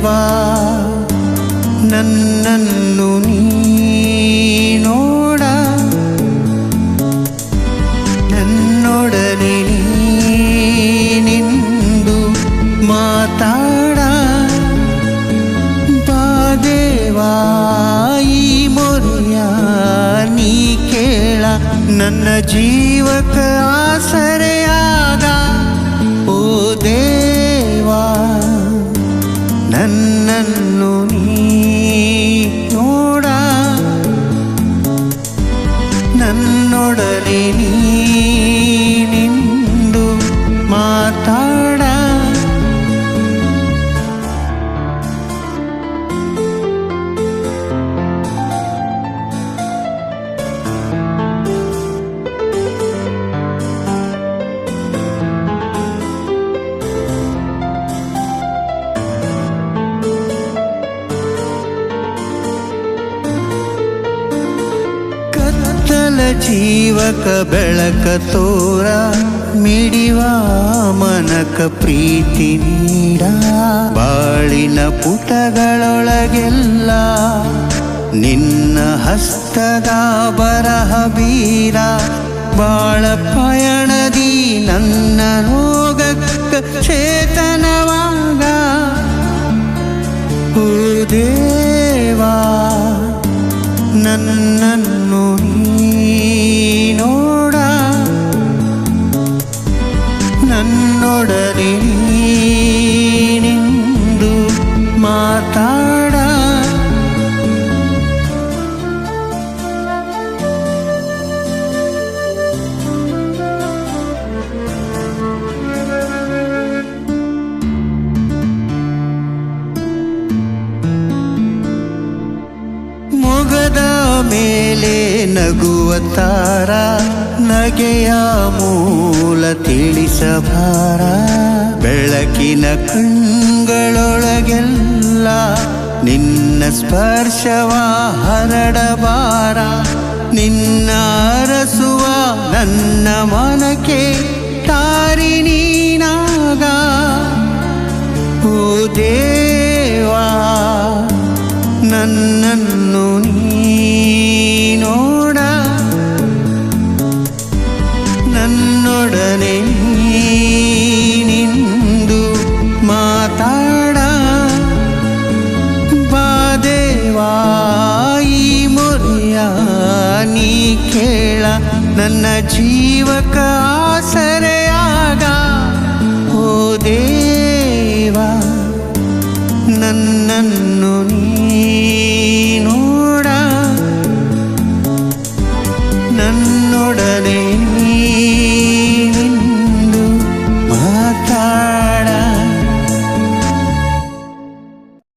ದೇವಾ ನನ್ನನ್ನು ನೀ ನೋಡ, ನನ್ನೊಡನೆ ನಿಂದು ಮಾತಾಡ. ಬಾ ದೇವಾ ಈ ಮೊರೆಯ ನೀ ಕೇಳ, ನನ್ನ ಜೀವಕ ಆಸರೆಯಾಗ. ಓ ದೇವಾ ನನ್ನನ್ನು ನೀ ನೋಡ, ನನ್ನೊಡನೆ ನಿಂದು ಮಾತಾಡ. ಜೀವಕ ಬೆಳಕ ತೋರ, ಮಿಡಿವ ಮನಕ ಪ್ರೀತಿ ನೀಡ. ಬಾಳಿನ ಪುಟಗಳೊಳಗೆಲ್ಲ ನಿನ್ನ ಹಸ್ತದ ಬರಹ ಬೀರ. ಬಾಳ ಪಯಣದಿ ನನ್ನ ರೋಗಕ್ಕ ಚೇತನವಾಗ. ಓ ದೇವಾ ನನ್ನನ್ನು ನೋಡ, ನನ್ನೊಡನೆ ನಿಂದು ಮಾತಾಡ. ಮೊಗದ ಮೇಲೆ ನಗುವ ತಾರ, ನಗೆಯ ಮೂಲ ತಿಳಿಸಬಾರ. ಬೆಳಕಿನ ಕಣ್ಗಳೊಳಗೆಲ್ಲ ನಿನ್ನ ಸ್ಪರ್ಶವ ಹರಡಬಾರ. ನಿನ್ನ ಅರಸುವ ನನ್ನ ಮನಕ್ಕೆ ತಾರಿ ನೀನಾಗ. ಓ ದೇವಾ ನನ್ನನ್ನು ನೋಡ, ನನ್ನೊಡನೆ ನಿಂದು ಮಾತಾಡ. ಬಾ ದೇವಾ ಈ ಮೊರೆಯ ನೀ ಕೇಳ, ನನ್ನ ಜೀವಕ ಆಸರೆಯಾಗ. ಓ ದೇವಾ ನನ್ನನ್ನು ನೀ